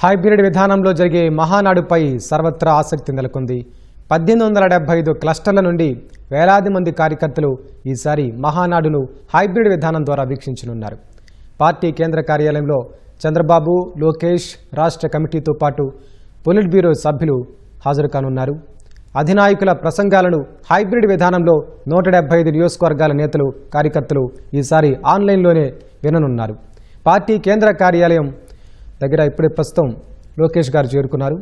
Hybrid విధానంలో జరిగే మహానాడుపై సర్వత్రా ఆసక్తి నెలకొంది. 1875 క్లస్టర్ల నుండి వేలాది మంది కార్యకర్తలు ఈసారి మహానాడును హైబ్రిడ్ విధానం ద్వారా వీక్షించనున్నారు. పార్టీ కేంద్ర కార్యాలయంలో చంద్రబాబు, లోకేష్, రాష్ట్ర కమిటీతో పాటు పొలిట్ బ్యూరో సభ్యులు హాజరు కానున్నారు. అధినాయకుల ప్రసంగాలను హైబ్రిడ్ విధానంలో 175 నియోజకవర్గాల నేతలు, కార్యకర్తలు ఈసారి ఆన్లైన్లోనే విననున్నారు. పార్టీ కేంద్ర కార్యాలయం దగ్గర ఇప్పుడే ప్రస్తుతం లోకేష్ గారు చేరుకున్నారు.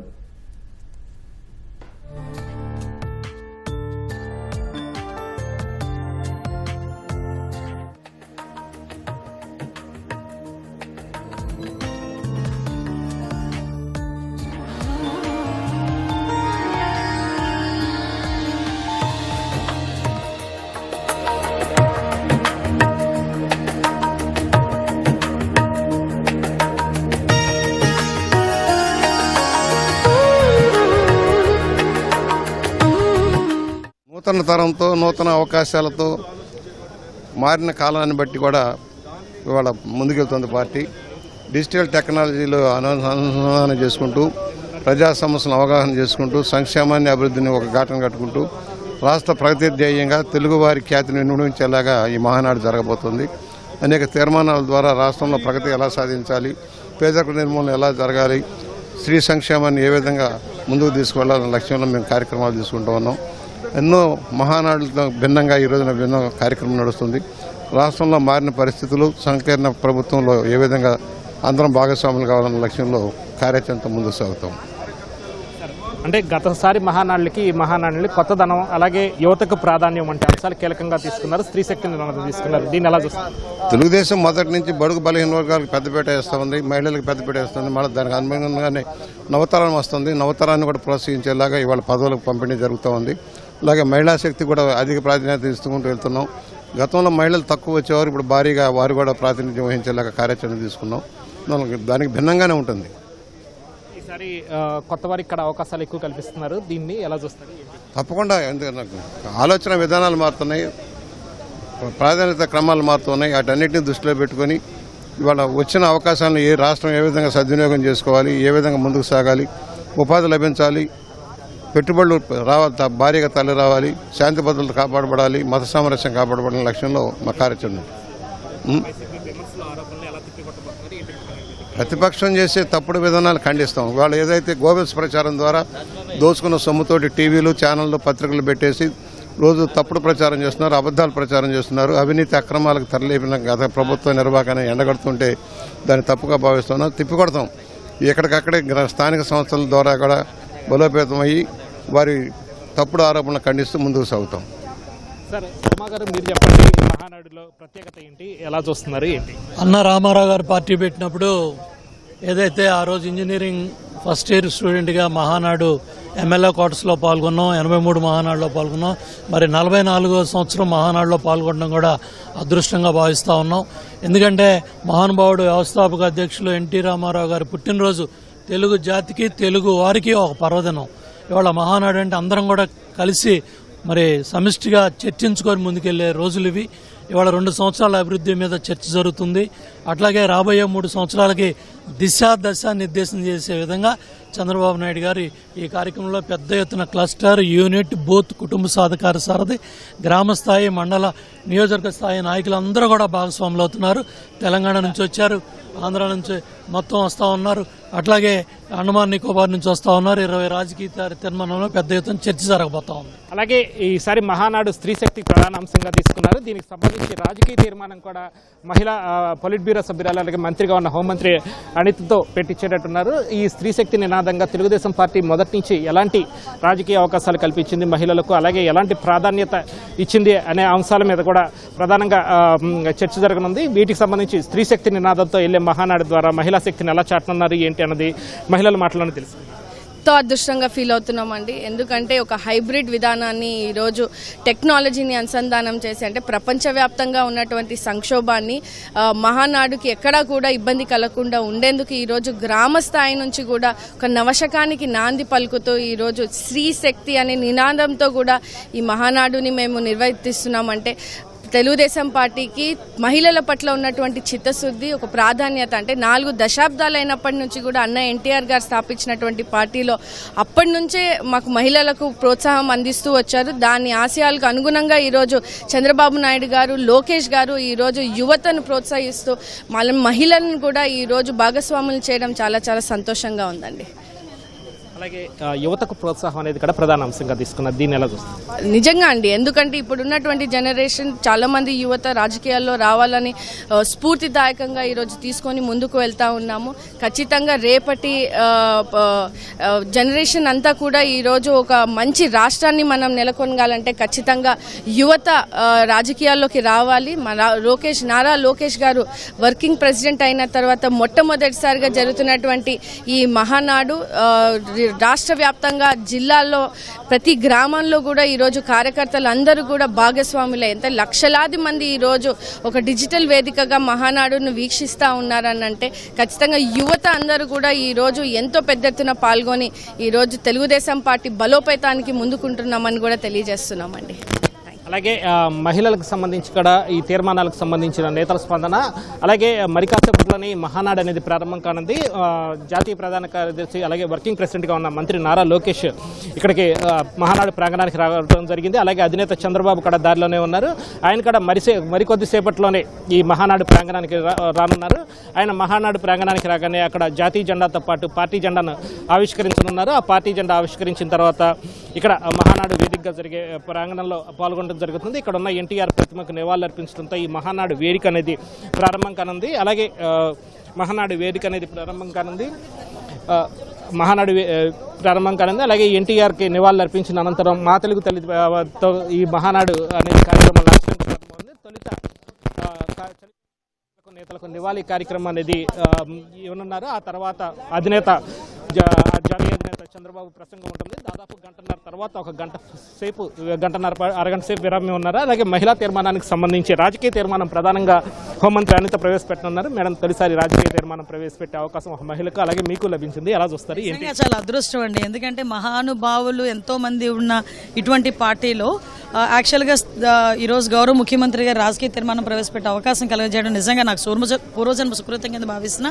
నూతన తరంతో, నూతన అవకాశాలతో మారిన కాలాన్ని బట్టి కూడా ఇవాళ ముందుకెళ్తుంది పార్టీ. డిజిటల్ టెక్నాలజీలో అనుసంధానం చేసుకుంటూ, ప్రజా సమస్యలను అవగాహన చేసుకుంటూ, సంక్షేమాన్ని, అభివృద్ధిని ఒక ఘాటన కట్టుకుంటూ రాష్ట్ర ప్రగతి ధ్యేయంగా తెలుగువారి ఖ్యాతిని నిర్ణయించేలాగా ఈ మహానాడు జరగబోతుంది. అనేక తీర్మానాల ద్వారా రాష్ట్రంలో ప్రగతి ఎలా సాధించాలి, పేదరిక నిర్మూలన ఎలా జరగాలి, స్త్రీ సంక్షేమాన్ని ఏ విధంగా ముందుకు తీసుకువెళ్లాలనే లక్ష్యంలో మేము కార్యక్రమాలు తీసుకుంటూ ఉన్నాం. ఎన్నో మహానాడులతో భిన్నంగా ఈ రోజున భిన్న కార్యక్రమం నడుస్తుంది. రాష్ట్రంలో మారిన పరిస్థితులు, సంకీర్ణ ప్రభుత్వంలో ఏ విధంగా అందరం భాగస్వాములు కావాలన్న లక్ష్యంలో కార్యాచరణతో ముందుకు సాగుతాం. అంటే గతసారి మహానాడులకి ఈ మహానాడుని కొత్తదనం, అలాగే యువతకు ప్రాధాన్యం వంటి అంశాలు కీలకంగా తీసుకున్నారు. స్త్రీ శక్తిని తీసుకున్నారు. దీన్ని ఎలా చూస్తారు? తెలుగుదేశం మొదటి నుంచి బడుగు బలహీన వర్గాలకు పెద్దపీట వేస్తూ ఉంది, మహిళలకు పెద్దపీట వేస్తుంది. మళ్ళీ దానికి అనుగుణంగానే నవతరం వస్తుంది. నవతరాన్ని కూడా ప్రోత్సహించేలాగా ఇవాళ పదవులకు పంపిణీ జరుగుతూ ఉంది. అలాగే మహిళా శక్తి కూడా అధిక ప్రాధాన్యత ఇస్తుకుంటూ వెళ్తున్నాం. గతంలో మహిళలు తక్కువ వచ్చేవారు, ఇప్పుడు భారీగా వారు కూడా ప్రాతినిధ్యం వహించేలాగా కార్యాచరణ తీసుకున్నాం. దానికి భిన్నంగానే ఉంటుంది. ఈసారి కొత్త వారికి ఇక్కడ అవకాశాలు ఎక్కువ కల్పిస్తున్నారు. దీన్ని ఎలా చూస్తారు? తప్పకుండా ఆలోచన విధానాలు మారుతున్నాయి, ప్రాధాన్యత క్రమాలు మారుతున్నాయి. వాటన్నిటిని దృష్టిలో పెట్టుకొని ఇవాళ వచ్చిన అవకాశాలను ఏ రాష్ట్రం ఏ విధంగా సద్వినియోగం చేసుకోవాలి, ఏ విధంగా ముందుకు సాగాలి, ఉపాధి లభించాలి, పెట్టుబడులు రావాలి, భారీగా తల్లి రావాలి, శాంతి భద్రతలు కాపాడబడాలి, మత సామరస్యం కాపాడబడిన లక్ష్యంలో మా కార్యాచరణ. ప్రతిపక్షం చేసే తప్పుడు విధానాలు ఖండిస్తాం. వాళ్ళు ఏదైతే గోబెల్స్ ప్రచారం ద్వారా దోచుకున్న సొమ్ముతోటి టీవీలు, ఛానళ్లు, పత్రికలు పెట్టేసి రోజు తప్పుడు ప్రచారం చేస్తున్నారు, అబద్దాలు ప్రచారం చేస్తున్నారు. అవినీతి అక్రమాలకు తరలిపిన గత ప్రభుత్వ నిర్వాహకనే ఎండగడుతుంటే దాన్ని తప్పుగా భావిస్తున్నాం. తిప్పికొడతాం. ఎక్కడికక్కడే స్థానిక సంస్థల ద్వారా కూడా బలోపేతమయ్యి వారి తప్పుడు ఆరోపణలు ఖండిస్తూ ముందుకు సాగుతాం. సార్, శర్మ గారు మీరు చెప్పండి, మహానాడులో ప్రత్యేకత ఏంటి, ఎలా చూస్తున్నారు ఏంటి? అన్న రామారావు గారు పార్టీ పెట్టినప్పుడు ఏదైతే ఆ రోజు ఇంజనీరింగ్ ఫస్ట్ ఇయర్ స్టూడెంట్గా మహానాడు ఎమ్మెల్యే క్వార్టర్స్లో పాల్గొన్నాం, 83 మహానాడులో పాల్గొన్నాం. మరి 44వ సంవత్సరం మహానాడులో పాల్గొనడం కూడా అదృష్టంగా భావిస్తూ ఉన్నాం. ఎందుకంటే మహానుభావుడు, వ్యవస్థాపక అధ్యక్షులు ఎన్టీ రామారావు గారి పుట్టినరోజు తెలుగు జాతికి, తెలుగు వారికి ఒక పర్వదినం. ఇవాళ మహానాడు అంటే అందరం కూడా కలిసి మరి సమిష్టిగా చర్చించుకొని ముందుకెళ్లే రోజులు ఇవి. ఇవాళ 2 సంవత్సరాల అభివృద్ధి మీద చర్చ జరుగుతుంది. అట్లాగే రాబోయే 3 సంవత్సరాలకి దశ నిర్దేశం చేసే విధంగా చంద్రబాబు నాయుడు గారు ఈ కార్యక్రమంలో పెద్ద ఎత్తున క్లస్టర్, యూనిట్, బూత్, కుటుంబ సాధికార సారథి, గ్రామ స్థాయి, మండల, నియోజకవర్గ స్థాయి నాయకులందరూ కూడా భాగస్వాములు అవుతున్నారు. తెలంగాణ నుంచి వచ్చారు, ఆంధ్ర నుంచి మొత్తం వస్తూ ఉన్నారు. అట్లాగే అండమాన్ నికోబార్ నుంచి వస్తూ ఉన్నారు. 20 రాజకీయ తీర్మానంలో పెద్ద ఎత్తున చర్చ జరగబోతా ఉంది. అలాగే ఈసారి మహానాడు స్త్రీ శక్తి ప్రధాన అంశంగా తీసుకున్నారు. దీనికి సంబంధించి రాజకీయ తీర్మానం కూడా మహిళా పొలిట్ బ్యూరో సభ్యురాలు, అలాగే మంత్రిగా ఉన్న హోంమంత్రి అనితతో పెట్టించేటట్టున్నారు. ఈ స్త్రీ శక్తి నినాదంగా తెలుగుదేశం పార్టీ మొదటి నుంచి ఎలాంటి రాజకీయ అవకాశాలు కల్పించింది మహిళలకు, అలాగే ఎలాంటి ప్రాధాన్యత ఇచ్చింది అనే అంశాల మీద కూడా ప్రధానంగా చర్చ జరగనుంది. వీటికి సంబంధించి స్త్రీ శక్తి నినాదంతో వెళ్లే మహానాడు ద్వారా మహిళా శక్తిని ఎలా చాటుతున్నారు ఏంటి అన్నది మహిళల మాటలను తెలుసు. ఎంతో అదృష్టంగా ఫీల్ అవుతున్నామండి. ఎందుకంటే ఒక హైబ్రిడ్ విధానాన్ని ఈరోజు టెక్నాలజీని అనుసంధానం చేసి, అంటే ప్రపంచవ్యాప్తంగా ఉన్నటువంటి సంక్షోభాన్ని మహానాడుకి ఎక్కడా కూడా ఇబ్బంది కలగకుండా ఉండేందుకు ఈరోజు గ్రామ స్థాయి నుంచి కూడా ఒక నవశకానికి నాంది పలుకుతూ ఈరోజు స్త్రీ శక్తి అనే నినాదంతో కూడా ఈ మహానాడుని మేము నిర్వర్తిస్తున్నామంటే తెలుగుదేశం పార్టీకి మహిళల పట్ల ఉన్నటువంటి చిత్తశుద్ధి, ఒక ప్రాధాన్యత, అంటే 4 దశాబ్దాలైనప్పటి నుంచి కూడా అన్న ఎన్టీఆర్ గారు స్థాపించినటువంటి పార్టీలో అప్పటి నుంచే మాకు మహిళలకు ప్రోత్సాహం అందిస్తూ వచ్చారు. దాని ఆశయాలకు అనుగుణంగా ఈరోజు చంద్రబాబు నాయుడు గారు, లోకేష్ గారు ఈరోజు యువతను ప్రోత్సహిస్తూ మహిళలను కూడా ఈరోజు భాగస్వాములు చేయడం చాలా చాలా సంతోషంగా ఉందండి. అలాగే యువతకు ప్రోత్సాహం అనేది కూడా ప్రధాన అంశంగా తీసుకున్నారు. దీన్ని ఎలా చూస్తారు? నిజంగా అండి, ఎందుకంటే ఇప్పుడు ఉన్నటువంటి జనరేషన్ చాలా మంది యువత రాజకీయాల్లో రావాలని స్ఫూర్తిదాయకంగా ఈరోజు తీసుకొని ముందుకు వెళ్తా ఉన్నాము. ఖచ్చితంగా రేపటి జనరేషన్ అంతా కూడా ఈరోజు ఒక మంచి రాష్ట్రాన్ని మనం నెలకొనగాలంటే ఖచ్చితంగా యువత రాజకీయాల్లోకి రావాలి. నారా లోకేష్ గారు వర్కింగ్ ప్రెసిడెంట్ అయిన తర్వాత మొట్టమొదటిసారిగా జరుగుతున్నటువంటి ఈ మహానాడు రాష్ట్ర వ్యాప్తంగా జిల్లాల్లో ప్రతి గ్రామంలో కూడా ఈరోజు కార్యకర్తలు అందరూ కూడా భాగస్వాములై ఎంత లక్షలాది మంది ఈరోజు ఒక డిజిటల్ వేదికగా మహానాడును వీక్షిస్తూ ఉన్నారనంటే ఖచ్చితంగా యువత అందరూ కూడా ఈరోజు ఎంతో పెద్ద ఎత్తున పాల్గొని ఈరోజు తెలుగుదేశం పార్టీ బలోపేతానికి ముందుకుంటున్నామని కూడా తెలియజేస్తున్నామండి. అలాగే మహిళలకు సంబంధించి కూడా ఈ తీర్మానాలకు సంబంధించిన నేతల స్పందన, అలాగే మరి కాసేపట్లోని మహానాడు అనేది ప్రారంభం కానుంది. జాతీయ ప్రధాన కార్యదర్శి అలాగే వర్కింగ్ ప్రెసిడెంట్గా ఉన్న మంత్రి నారా లోకేష్ ఇక్కడికి మహానాడు ప్రాంగణానికి రావడం జరిగింది. అలాగే అధినేత చంద్రబాబు కూడా దారిలోనే ఉన్నారు. ఆయన కూడా మరికొద్దిసేపట్లోనే ఈ మహానాడు ప్రాంగణానికి రానున్నారు. ఆయన మహానాడు ప్రాంగణానికి రాగానే అక్కడ జాతీయ జెండాతో పాటు పార్టీ జెండాను ఆవిష్కరించనున్నారు. ఆ పార్టీ జెండా ఆవిష్కరించిన తర్వాత ఇక్కడ మహానాడు వేదికగా జరిగే ప్రాంగణంలో పాల్గొనడం జరుగుతుంది. ఇక్కడ ఉన్న ఎన్టీఆర్ ప్రతిమకు నివాళులర్పించడంతో ఈ మహానాడు వేదిక అనేది ప్రారంభం కానుంది. అలాగే మహానాడు వేదిక అనేది ప్రారంభం కానుంది. అలాగే ఎన్టీఆర్కి నివాళులు అర్పించిన అనంతరం మా తెలుగు తల్లితో ఈ మహానాడు అనేది కార్యక్రమం ప్రారంభమైంది. తొలుత నేతలకు నివాళి కార్యక్రమం అనేది ఇవ్వనున్నారు. ఆ తర్వాత జాతీయ అధినేత చంద్రబాబు ప్రసంగం ఉంటుంది. దాదాపు గంటన్నర తర్వాత అరగంట సేపు విరామం ఉన్నారు. అలాగే మహిళా తీర్మానానికి సంబంధించి రాజకీయ తీర్మానం ప్రధానంగా హోంమంత్రి అనిత ప్రవేశపెట్టనున్నారు. మేడం, తొలిసారి రాజకీయ తీర్మానం ప్రవేశపెట్టే అవకాశం ఒక మహిళకు అలాగే మీకు లభించింది. ఎలా చూస్తారు? చాలా అదృష్టం అండి, ఎందుకంటే మహానుభావులు ఎంతో మంది ఉన్న ఇటువంటి పార్టీలో యాక్చువల్గా ఈరోజు గౌరవ ముఖ్యమంత్రి గారు రాజకీయ తీర్మానం ప్రవేశపెట్టే అవకాశం కలగజేయడం నిజంగా నాకు పూర్వజన్మ సుకృతం కింద భావిస్తున్నా.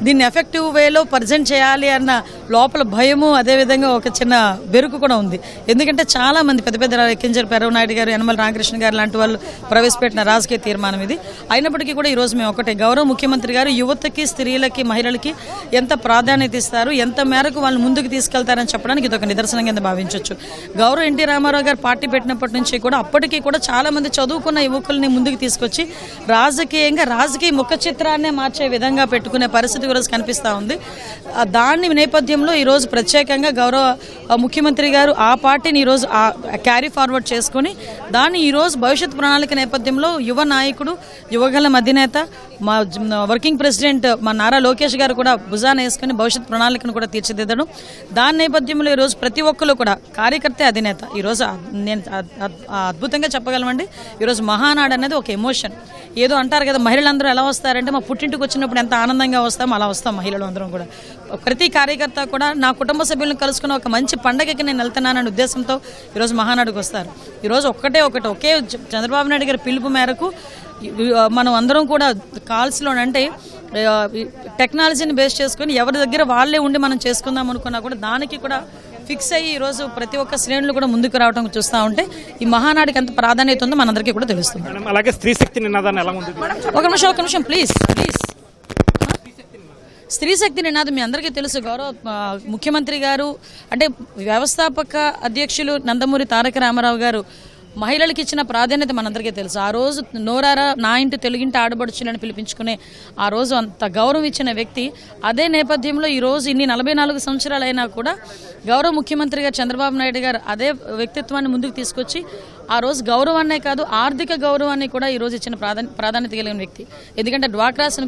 దీన్ని ఎఫెక్టివ్ వేలో ప్రజెంట్ చేయాలి అన్న లోపల భయము, అదేవిధంగా ఒక చిన్న బెరుకు కూడా ఉంది. ఎందుకంటే చాలా మంది పెద్ద పెద్ద కింజర్ పెరవనాయుడు గారు, యనమల రామకృష్ణ గారు లాంటి వాళ్ళు ప్రవేశపెట్టిన రాజకీయ తీర్మానం ఇది. అయినప్పటికీ కూడా ఈరోజు మేము ఒకటే, గౌరవ ముఖ్యమంత్రి గారు యువతకి, స్త్రీలకి, మహిళలకి ఎంత ప్రాధాన్యత ఇస్తారు, ఎంత మేరకు వాళ్ళు ముందుకు తీసుకెళ్తారని చెప్పడానికి ఇది ఒక నిదర్శనం కింద భావించవచ్చు. గౌరవ ఎన్టీ రామారావు గారు పార్టీ పెట్టినప్పటి నుంచి కూడా అప్పటికీ కూడా చాలా మంది చదువుకున్న యువకుల్ని ముందుకు తీసుకొచ్చి రాజకీయ ముఖ చిత్రాన్నే మార్చే విధంగా పెట్టుకునే పరిస్థితి ఈరోజు కనిపిస్తూ ఉంది. దాని నేపథ్యంలో ఈరోజు ప్రత్యేకంగా గౌరవ ముఖ్యమంత్రి గారు ఆ పార్టీని ఈరోజు క్యారీ ఫార్వర్డ్ చేసుకుని దాన్ని ఈరోజు భవిష్యత్ ప్రణాళిక నేపథ్యంలో యువ నాయకుడు, యువగలం అధినేత, మా వర్కింగ్ ప్రెసిడెంట్ మా నారా లోకేష్ గారు కూడా భుజాన వేసుకుని భవిష్యత్ ప్రణాళికను కూడా తీర్చిదిద్దడం. దాని నేపథ్యంలో ఈరోజు ప్రతి ఒక్కరు కూడా కార్యకర్తే అధినేత. ఈరోజు నేను అద్భుతంగా చెప్పగలమండి, ఈరోజు మహానాడు అనేది ఒక ఎమోషన్. ఏదో అంటారు కదా, మహిళలందరూ ఎలా వస్తారంటే మా పుట్టింటికి వచ్చినప్పుడు ఎంత ఆనందంగా వస్తామో అలా వస్తాం మహిళలు అందరం కూడా. ప్రతి కార్యకర్త కూడా నా కుటుంబ సభ్యులను కలుసుకున్న ఒక మంచి పండగకి నేను వెళ్తున్నాననే ఉద్దేశంతో ఈరోజు మహానాడుకు వస్తారు. ఈరోజు ఒకే చంద్రబాబు నాయుడు గారి పిలుపు మేరకు మనం అందరం కూడా కాల్స్లోనంటే టెక్నాలజీని బేస్ చేసుకుని ఎవరి దగ్గర వాళ్ళే ఉండి మనం చేసుకుందాం అనుకున్నా కూడా దానికి కూడా ఫిక్స్ అయ్యి ఈరోజు ప్రతి ఒక్క శ్రేణులు కూడా ముందుకు రావడం చూస్తూ ఉంటే ఈ మహానాడికి ఎంత ప్రాధాన్యత ఉందో మనందరికీ కూడా తెలుస్తుంది. అలాగే స్త్రీ శక్తి నినాదాన్ని ఎలా ఉంది? ఒక నిమిషం ప్లీజ్. స్త్రీ శక్తి నినాదం మీ అందరికీ తెలుసు. గౌరవ ముఖ్యమంత్రి గారు అంటే వ్యవస్థాపక అధ్యక్షులు నందమూరి తారక రామారావు గారు మహిళలకు ఇచ్చిన ప్రాధాన్యత మనందరికీ తెలుసు. ఆ రోజు నోరారా నా ఇంటి తెలుగింటి ఆడబడుచులని పిలిపించుకునే ఆ రోజు అంత గౌరవం ఇచ్చిన వ్యక్తి. అదే నేపథ్యంలో ఈరోజు ఇన్ని 44 సంవత్సరాలైనా కూడా గౌరవ ముఖ్యమంత్రి గారు చంద్రబాబు నాయుడు గారు అదే వ్యక్తిత్వాన్ని ముందుకు తీసుకొచ్చి ఆ రోజు గౌరవాన్నే కాదు ఆర్థిక గౌరవాన్ని కూడా ఈరోజు ఇచ్చిన ప్రాధాన్యత కలిగిన వ్యక్తి. ఎందుకంటే డ్వాక్రాస్ని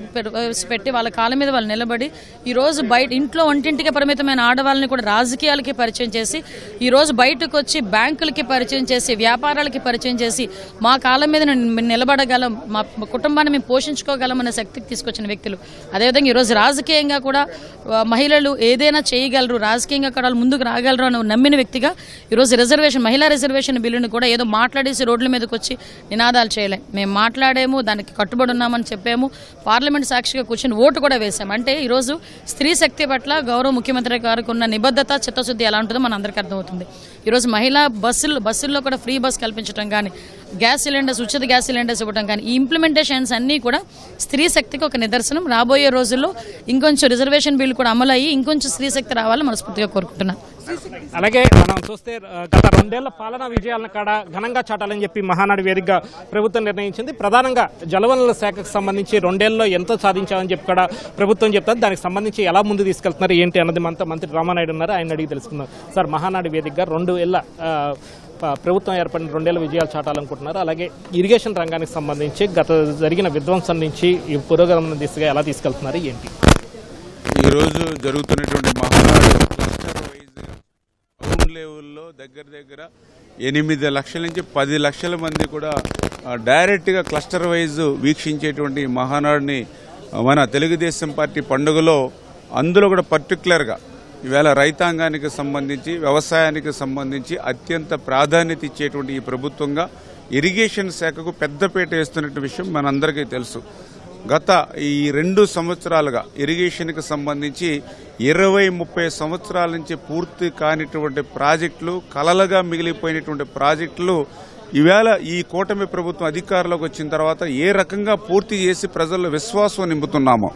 పెట్టి వాళ్ళ కాళ్ళ మీద వాళ్ళు నిలబడి ఈరోజు బయట ఇంట్లో వంటింటికి పరిమితమైన ఆడవాళ్ళని కూడా రాజకీయాలకి పరిచయం చేసి ఈరోజు బయటకు వచ్చి బ్యాంకులకి పరిచయం చేసి వ్యాపారాలకి పరిచయం చేసి మా కాళ్ళ మీద నిలబడగలం, మా కుటుంబాన్ని మేము పోషించుకోగలం అనే శక్తికి తీసుకొచ్చిన వ్యక్తులు. అదేవిధంగా ఈరోజు రాజకీయంగా కూడా మహిళలు ఏదైనా చేయగలరు, రాజకీయంగా కూడా ముందుకు రాగలరు అని నమ్మిన వ్యక్తిగా ఈరోజు మహిళా రిజర్వేషన్ బిల్లును కూడా ఏదో ఏదో మాట్లాడేసి రోడ్ల మీదకి వచ్చి నినాదాలు చేయలేం. మేము మాట్లాడాము, దానికి కట్టుబడి ఉన్నామని చెప్పాము, పార్లమెంట్ సాక్షిగా కూర్చొని ఓటు కూడా వేసాము. అంటే ఈరోజు స్త్రీ శక్తి పట్ల గౌరవ ముఖ్యమంత్రి గారికి ఉన్న నిబద్ధత, చిత్తశుద్ధి ఎలా ఉంటుందో మన అందరికీ అర్థమవుతుంది. ఈరోజు మహిళా బస్సుల్లో కూడా ఫ్రీ బస్ కల్పించడం కానీ, గ్యాస్ సిలిండర్స్, ఉచిత గ్యాస్ సిలిండర్స్ ఇవ్వడం కానీ, ఈ ఇంప్లిమెంటేషన్స్ అన్నీ కూడా స్త్రీ శక్తికి ఒక నిదర్శనం. రాబోయే రోజుల్లో ఇంకొంచెం రిజర్వేషన్ బిల్లు కూడా అమలు అయ్యి ఇంకొంచెం స్త్రీ శక్తి రావాలని మనస్ఫూర్తిగా కోరుకుంటున్నాను. అలాగే మనం చూస్తే గత 2 ఏళ్ల పాలనా విజయాలను కాడ ఘనంగా చాటాలని చెప్పి మహానాడు వేదికగా ప్రభుత్వం నిర్ణయించింది. ప్రధానంగా జలవనరుల శాఖకు సంబంధించి 2 ఏళ్లలో ఎంతో సాధించామని చెప్పి కూడా ప్రభుత్వం చెప్తారు. దానికి సంబంధించి ఎలా ముందు తీసుకెళ్తున్నారు ఏంటి అన్నది మనతో మంత్రి రామానాయుడు ఉన్నారు, ఆయన అడిగి తెలుసుకుందాం. సార్, మహానాడు వేదికగా 2 ఏళ్ల ప్రభుత్వం ఏర్పడిన 2 ఏళ్ల విజయాలు చాటాలనుకుంటున్నారు. అలాగే ఇరిగేషన్ రంగానికి సంబంధించి గత జరిగిన విధ్వంసం నుంచి ఈ పురోగమన దిశగా ఎలా తీసుకెళ్తున్నారు ఏంటి? ఈరోజు జరుగుతున్నటువంటి మహానాడు క్లస్టర్ వైజ్గా గ్రౌండ్ లెవెల్లో దగ్గర 8 లక్షల నుంచి 10 లక్షల మంది కూడా డైరెక్ట్గా క్లస్టర్ వైజ్ వీక్షించేటువంటి మహానాడుని మన తెలుగుదేశం పార్టీ పండుగలో అందులో కూడా పర్టికులర్గా ఈవేళ రైతాంగానికి సంబంధించి, వ్యవసాయానికి సంబంధించి అత్యంత ప్రాధాన్యత ఇచ్చేటువంటి ఈ ప్రభుత్వంగా ఇరిగేషన్ శాఖకు పెద్దపీట వేస్తున్న విషయం మనందరికీ తెలుసు. గత ఈ 2 సంవత్సరాలుగా ఇరిగేషన్కి సంబంధించి 20-30 సంవత్సరాల నుంచి పూర్తి కానిటువంటి ప్రాజెక్టులు, కలలుగా మిగిలిపోయినటువంటి ప్రాజెక్టులు ఈవేళ ఈ కూటమి ప్రభుత్వం అధికారంలోకి వచ్చిన తర్వాత ఏ రకంగా పూర్తి చేసి ప్రజల్లో విశ్వాసం నింపుతున్నామో.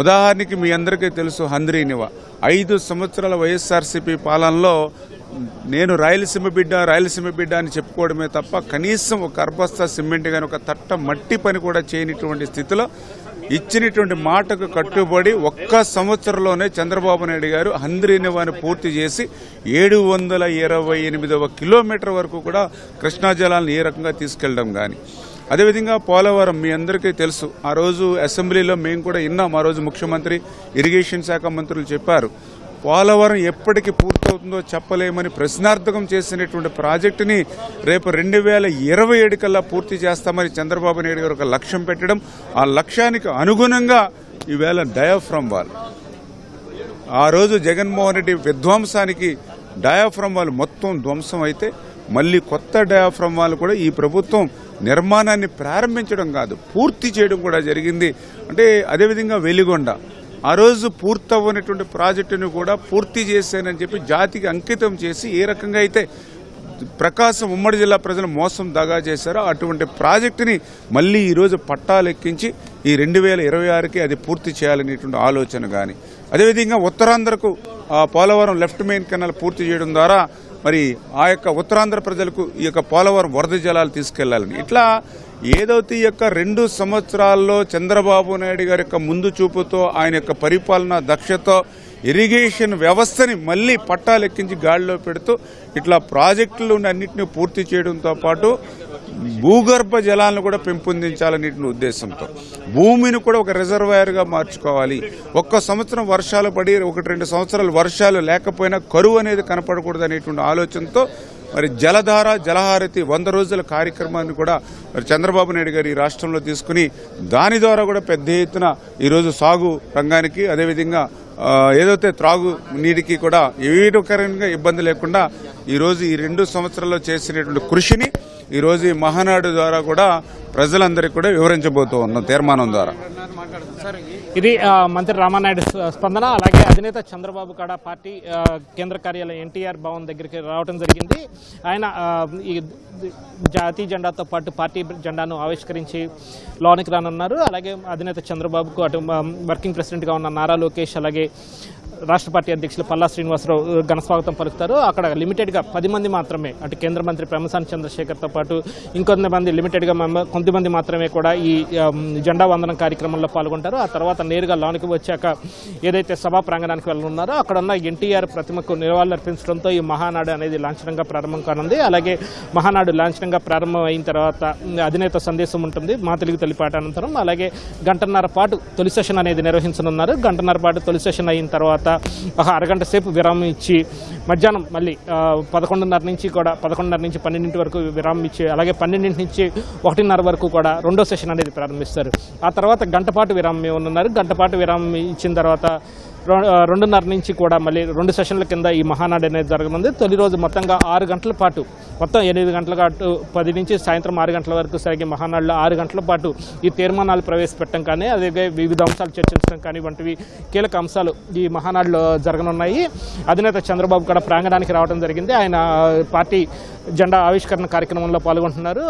ఉదాహరణకి మీ అందరికీ తెలుసు, హంద్రీనివా 5 సంవత్సరాల వైఎస్ఆర్సీపీ పాలనలో నేను రాయలసీమ బిడ్డ అని చెప్పుకోవడమే తప్ప కనీసం ఒక అర్బస్తా సిమెంట్ కానీ ఒక తట్ట మట్టి పని కూడా చేయనటువంటి స్థితిలో ఇచ్చినటువంటి మాటకు కట్టుబడి 1 సంవత్సరంలోనే చంద్రబాబు నాయుడు గారు హంద్రీనివాని పూర్తి చేసి 728వ కిలోమీటర్ వరకు కూడా కృష్ణా జలాలను ఏ రకంగా తీసుకెళ్లడం కానీ, అదేవిధంగా పోలవరం మీ అందరికీ తెలుసు. ఆ రోజు అసెంబ్లీలో మేము కూడా విన్నాం. ఆ రోజు ముఖ్యమంత్రి, ఇరిగేషన్ శాఖ మంత్రులు చెప్పారు, పోలవరం ఎప్పటికి పూర్తవుతుందో చెప్పలేమని ప్రశ్నార్థకం చేసినటువంటి ప్రాజెక్టుని రేపు 2027 కల్లా పూర్తి చేస్తామని చంద్రబాబు నాయుడు గారు ఒక లక్ష్యం పెట్టడం, ఆ లక్ష్యానికి అనుగుణంగా ఈవేళ డయాఫ్రమ్ వాల్, ఆ రోజు జగన్మోహన్ రెడ్డి విధ్వంసానికి డయాఫ్రమ్ వాల్ మొత్తం ధ్వంసం అయితే మళ్ళీ కొత్త డయాఫ్రమ్ వాల్ కూడా ఈ ప్రభుత్వం నిర్మాణాన్ని ప్రారంభించడం కాదు, పూర్తి చేయడం కూడా జరిగింది. అంటే అదేవిధంగా వెలిగొండ ఆ రోజు పూర్తవ్వనటువంటి ప్రాజెక్టును కూడా పూర్తి చేశానని చెప్పి జాతికి అంకితం చేసి ఏ రకంగా అయితే ప్రకాశం ఉమ్మడి జిల్లా ప్రజలు మోసం దగా చేశారో అటువంటి ప్రాజెక్టుని మళ్ళీ ఈరోజు పట్టాలెక్కించి ఈ 2026కి అది పూర్తి చేయాలనేటువంటి ఆలోచన కానీ, అదేవిధంగా ఉత్తరాంధ్రకు పోలవరం లెఫ్ట్ మెయిన్ కెనాల్ పూర్తి చేయడం ద్వారా మరి ఆ యొక్క ఉత్తరాంధ్ర ప్రజలకు ఈ యొక్క పోలవరం వరద జలాలు తీసుకెళ్లాలని, ఇట్లా ఏదైతే ఈ యొక్క 2 సంవత్సరాల్లో చంద్రబాబు నాయుడు గారి యొక్క ముందు చూపుతో, ఆయన యొక్క పరిపాలన దక్షతో ఇరిగేషన్ వ్యవస్థని మళ్లీ పట్టాలెక్కించి గాడిలో పెడుతూ ఇట్లా ప్రాజెక్టులు అన్నింటినీ పూర్తి చేయడంతో పాటు భూగర్భ జలాలను కూడా పెంపొందించాలనే ఉద్దేశంతో భూమిని కూడా ఒక రిజర్వాయర్గా మార్చుకోవాలి. 1 సంవత్సరం వర్షాలు పడి 1-2 సంవత్సరాలు వర్షాలు లేకపోయినా కరువు అనేది కనపడకూడదు అనేటువంటి ఆలోచనతో మరి జలధార, జలహారతి 100 రోజుల కార్యక్రమాన్ని కూడా మరి చంద్రబాబు నాయుడు గారు ఈ రాష్ట్రంలో తీసుకుని దాని ద్వారా కూడా పెద్ద ఎత్తున ఈరోజు సాగు రంగానికి, అదేవిధంగా ఏదైతే త్రాగు నీటికి కూడా ఏ రకంగా ఇబ్బంది లేకుండా ఈరోజు ఈ 2 సంవత్సరాల్లో చేసినటువంటి కృషిని ఈరోజు ఈ మహానాడు ద్వారా కూడా ప్రజలందరికీ కూడా వివరించబోతూ ఉన్నాం తీర్మానం ద్వారా. ఇది మంత్రి రామానాయుడు స్పందన. అలాగే అధినేత చంద్రబాబు కాడ పార్టీ కేంద్ర కార్యాలయం ఎన్టీఆర్ భవన్ దగ్గరికి రావడం జరిగింది. ఆయన ఈ జాతీయ జెండాతో పాటు పార్టీ జెండాను ఆవిష్కరించి లోనికి రానున్నారు. అలాగే అధినేత చంద్రబాబుకు అటు వర్కింగ్ ప్రెసిడెంట్గా ఉన్న నారా లోకేష్, అలాగే రాష్ట్ర పార్టీ అధ్యక్షులు పల్లా శ్రీనివాసరావు ఘనస్వాగతం పలుకుతారు. అక్కడ లిమిటెడ్గా 10 మంది మాత్రమే, అటు కేంద్ర మంత్రి పెమ్మసాని చంద్రశేఖర్తో పాటు ఇంకొంతమంది లిమిటెడ్గా కొంతమంది మాత్రమే కూడా ఈ జెండా వందనం కార్యక్రమంలో పాల్గొంటారు. ఆ తర్వాత నేరుగా లోనికి వచ్చాక ఏదైతే సభా ప్రాంగణానికి వెళ్ళనున్నారో అక్కడ ఉన్న ఎన్టీఆర్ ప్రతిమకు నివాళులర్పించడంతో ఈ మహానాడు అనేది లాంఛనంగా ప్రారంభం కానుంది. అలాగే మహానాడు లాంఛనంగా ప్రారంభం అయిన తర్వాత అధినేత సందేశం ఉంటుంది మా తెలుగు తల్లిపాట అనంతరం. అలాగే 1.5 పాటు తొలి సెషన్ అనేది నిర్వహించనున్నారు. 1.5 పాటు తొలి సెషన్ అయిన తర్వాత ఒక అరగంట సేపు విరామం ఇచ్చి మధ్యాహ్నం మళ్ళీ 11:30 నుంచి 12 వరకు విరామం ఇచ్చి, అలాగే 12 నుంచి 1:30 వరకు కూడా రెండో సెషన్ అనేది ప్రారంభిస్తారు. ఆ తర్వాత 1 గంట పాటు విరామం ఉన్నారు. 1 గంట పాటు విరామం ఇచ్చిన తర్వాత 2:30 నుంచి కూడా మళ్ళీ 2 సెషన్ల కింద ఈ మహానాడు అనేది జరగనుంది. తొలి రోజు మొత్తంగా 6 గంటల పాటు, మొత్తం 8 గంటల పాటు 10 నుంచి సాయంత్రం 6 గంటల వరకు సాగే మహానాడులో 6 గంటల పాటు ఈ తీర్మానాలు ప్రవేశపెట్టడం కానీ, అదే వివిధ అంశాలు చర్చించడం కానీ వంటివి కీలక అంశాలు ఈ మహానాడులో జరగనున్నాయి. అధినేత చంద్రబాబు కూడా ప్రాంగణానికి రావడం జరిగింది. ఆయన పార్టీ జెండా ఆవిష్కరణ కార్యక్రమంలో పాల్గొంటున్నారు.